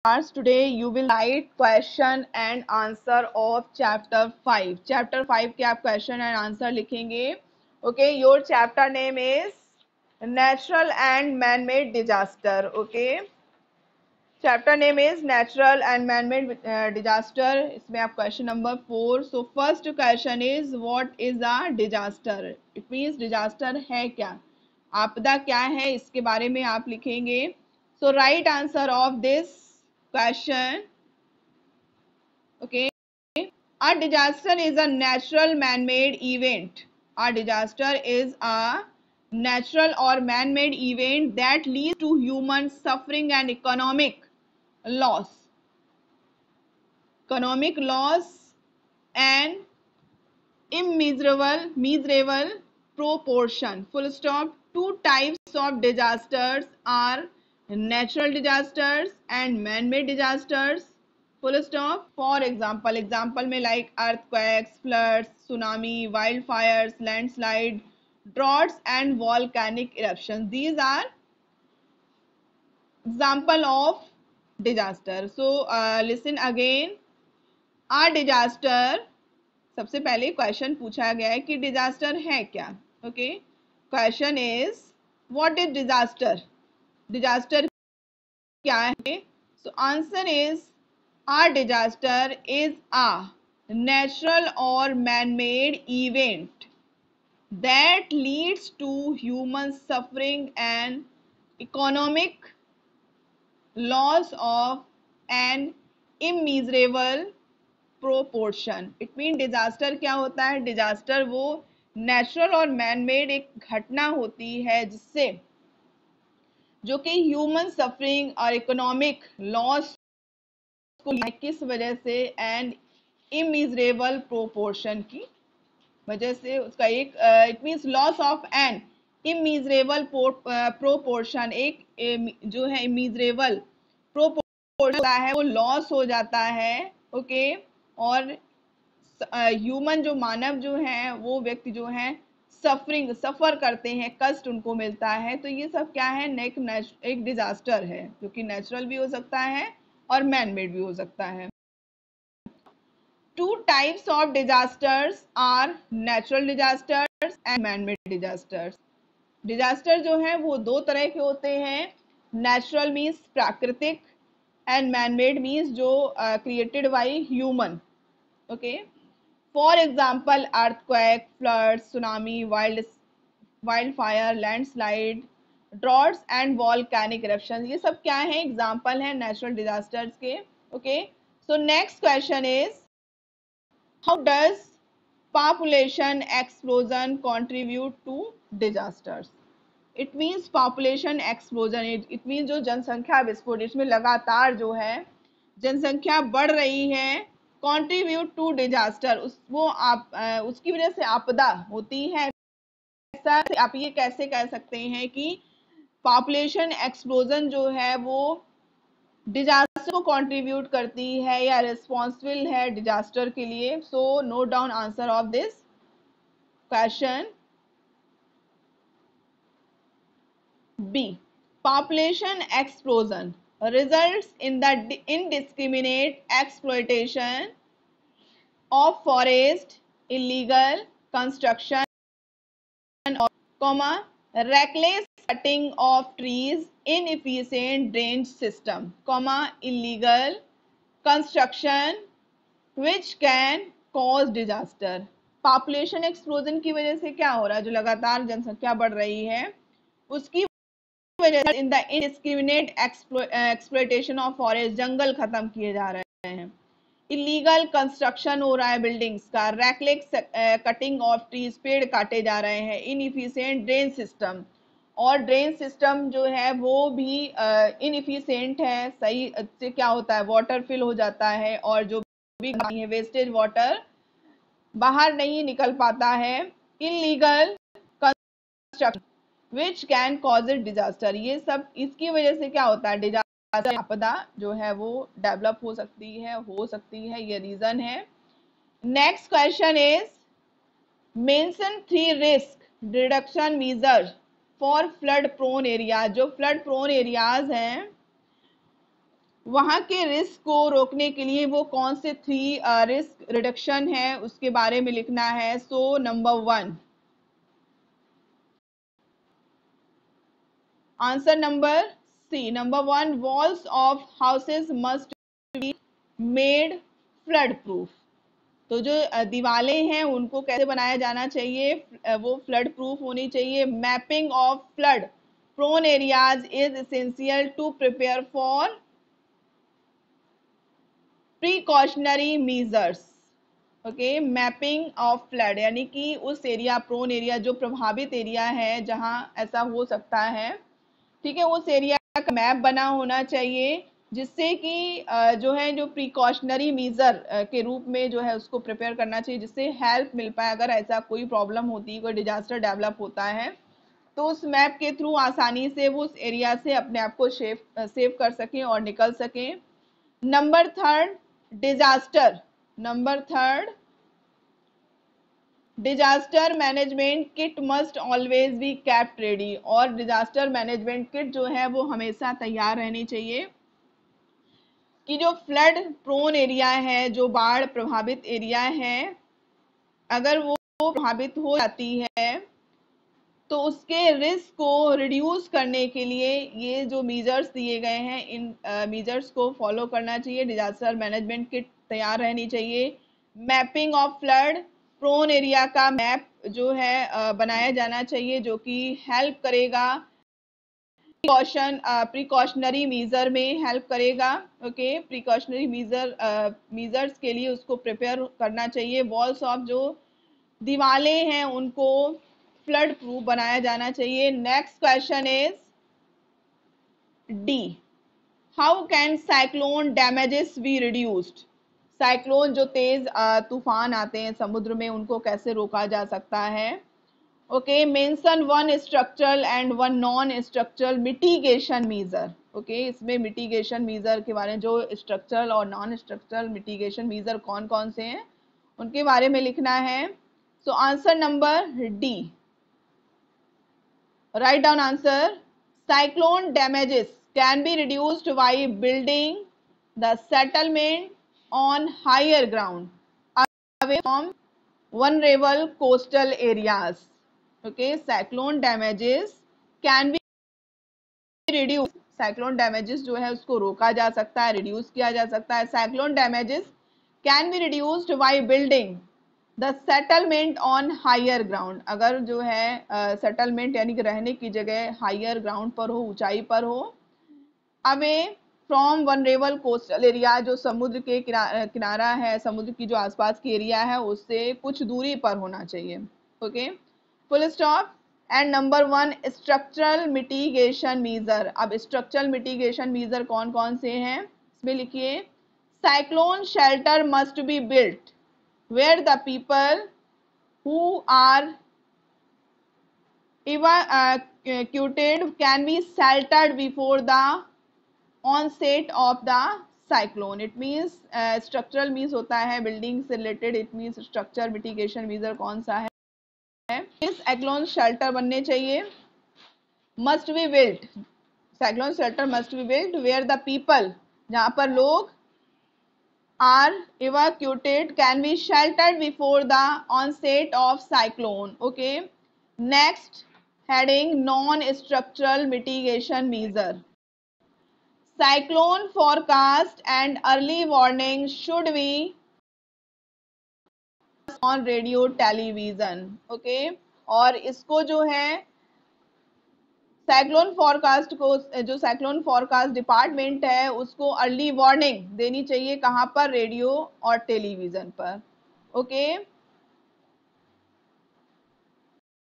Today you will write question and answer of chapter 5. Chapter 5 के आप question and answer लिखेंगे. Okay, your chapter name is natural and man-made disaster. Okay, chapter name is natural and man-made disaster. इसमें आप question number 4. So first question is what is a disaster? It means disaster है क्या, आपदा क्या है, इसके बारे में आप लिखेंगे. So right answer of this question. Okay, a disaster is a natural man-made event. A disaster is a natural or man-made event that leads to human suffering and economic loss. Economic loss and immeasurable proportion. Full stop. Two types of disasters are natural disasters and man-made disasters. Full stop. For example में like earthquakes, floods, tsunami, wildfires, landslide, droughts and volcanic eruptions. These are example of disaster. So listen again. A disaster, सबसे पहले question पूछा गया है कि disaster है क्या. Okay, question is what is disaster. Disaster क्या है? So answer is a disaster is a natural or man made event that leads to human suffering and economic loss of an immeasurable proportion. It mean disaster क्या होता है? Disaster वो natural or man made एक घटना होती है जिससे जो कि ह्यूमन सफरिंग और इकोनॉमिक लॉस को किस वजह से, एंड इमीजरेबल प्रोपोर्शन की वजह से उसका एक it means loss of an immeasurable proportion, एक जो है इमीजरेबल प्रोपोर्शन है वो लॉस हो जाता है. ओके, और ह्यूमन जो मानव जो है वो व्यक्ति जो है सफर करते हैं, कष्ट उनको मिलता है. तो ये सब क्या है? एक डिजास्टर है जो कि नेचुरल भी हो सकता है और मैन मेड भी हो सकता है. Two types of disasters are natural disasters and man made disasters. Disaster जो है वो दो तरह के होते हैं. नेचुरल मीन्स प्राकृतिक एंड मैन मेड मीन्स जो created by human. Okay, for example earthquake, flood, tsunami, wildfire, landslide, droughts and volcanic eruption. ये सब क्या है? एग्जाम्पल है नेचुरल डिजास्टर्स के. Okay, so next question is how does population explosion contribute to disasters. It means population explosion, it means जो जनसंख्या विस्फोट, इसमें लगातार जो है जनसंख्या बढ़ रही है, कंट्रीब्यूट टू डिजास्टर, उसकी वजह से आपदा होती है. ऐसा आप ये कैसे कह सकते हैं कि पॉपुलेशन एक्सप्लोजन जो है वो डिजास्टर को कंट्रीब्यूट करती है या रिस्पॉन्सिबल है डिजास्टर के लिए. So note down answer of this question. B, population explosion results in the indiscriminate exploitation of forest, illegal construction, reckless cutting of trees, inefficient drainage system, illegal construction which can cause disaster. Population explosion की वजह से क्या हो रहा है? जो लगातार जनसंख्या बढ़ रही है उसकी in the indiscriminate exploitation of forest, जंगल खत्म किए जा रहे हैं, इलीगल कंस्ट्रक्शन हो रहा है बिल्डिंग्स का, रैकलेस कटिंग ऑफ ट्रीज, पेड़ काटे जा रहे हैं, इनइफिशिएंट ड्रेन सिस्टम, और ड्रेन सिस्टम जो है वो भी इनइफिशिएंट है. सही से क्या होता है? वाटर फिल हो जाता है और जो भी है वेस्टेज वाटर बाहर नहीं निकल पाता है. Illegal construction which can cause it disaster. ये सब इसकी वजह से क्या होता है? डिजास्टर, आपदा जो है वो डेवलप हो सकती है. ये रीजन है. Next question is mention 3 risk reduction measures for flood prone area. जो फ्लड प्रोन एरियाज हैं वहां के रिस्क को रोकने के लिए वो कौन से 3 रिस्क रिडक्शन है उसके बारे में लिखना है। So number 1, answer number C, number 1, walls of houses must be made flood proof. तो जो दीवारें हैं उनको कैसे बनाया जाना चाहिए, वो फ्लड प्रूफ होनी चाहिए। Mapping of flood prone areas is essential to prepare for precautionary measures. Okay, mapping of flood यानी कि उस एरिया, प्रोन एरिया, जो प्रभावित एरिया है जहां ऐसा हो सकता है, ठीक है, उस एरिया का मैप बना होना चाहिए, जिससे कि जो है जो प्रिकॉशनरी मेजर के रूप में जो है उसको प्रिपेयर करना चाहिए, जिससे हेल्प मिल पाए अगर ऐसा कोई प्रॉब्लम होती है, कोई डिजास्टर डेवलप होता है, तो उस मैप के थ्रू आसानी से वो उस एरिया से अपने आप को सेव कर सकें और निकल सकें। Number third, disaster, number third, disaster management kit must always be kept ready. और डिजास्टर मैनेजमेंट किट जो है वो हमेशा तैयार रहनी चाहिए कि जो फ्लड प्रोन एरिया है, जो बाढ़ प्रभावित एरिया है, अगर वो प्रभावित हो जाती है तो उसके रिस्क को रिड्यूस करने के लिए ये जो मेजर्स दिए गए हैं, इन मेजर्स को फॉलो करना चाहिए। डिजास्टर मैनेजमेंट किट तैयार रहनी चाहिए। Mapping of flood prone area का मैप जो है बनाया जाना चाहिए, जो कि हेल्प करेगा प्रिकॉशनरी मेजर में हेल्प करेगा। ओके, प्रिकॉशनरी मेजर्स के लिए उसको प्रिपेयर करना चाहिए। वॉल्स ऑफ जो दीवारें हैं उनको फ्लड प्रूफ बनाया जाना चाहिए। Next question is D, how can cyclone damages be reduced. Cyclone जो तेज तूफान आते हैं समुद्र में, उनको कैसे रोका जा सकता है। Okay, mention one structural and one non structural mitigation measure. Okay, इसमें मिटिगेशन मेजर के बारे में, जो स्ट्रक्चरल और नॉन स्ट्रक्चरल मिटिगेशन मेजर कौन कौन से हैं उनके बारे में लिखना है। So answer number D, write down answer. Cyclone damages can be reduced by building the settlement on higher ground away from vulnerable coastal areas. Okay, cyclone damages can be reduced, cyclone damages जो है उसको रोका जा सकता है, reduce किया जा सकता है। Cyclone damages can be reduced by building the settlement on higher ground. अगर जो है सेटलमेंट यानी कि रहने की जगह हायर ग्राउंड पर हो, ऊंचाई पर हो, away from vulnerable coastal area, जो समुद्र के किनारा है, समुद्र की जो आसपास की एरिया है उससे कुछ दूरी पर होना चाहिए। Okay, full stop. And number 1, structural mitigation measure. अब स्ट्रक्चरल मिटिगेशन मेजर कौन कौन से हैं इसमें लिखिए। Cyclone shelter must be built where the people who are evacuated can be sheltered before the onset of the cyclone. It means structural means होता है building से related, it means structure mitigation measure कौन सा है। इस cyclone shelter बनने चाहिए। Must be built, cyclone shelter must be built where the people, जहां पर लोग are evacuated can be sheltered before the onset of cyclone. Okay, next heading, non-structural mitigation measure. Cyclone forecast and early warning should be on radio television. Okay, और इसको जो है cyclone forecast को, जो cyclone forecast department है उसको early warning देनी चाहिए, कहां पर, रेडियो और टेलीविजन पर। ओके,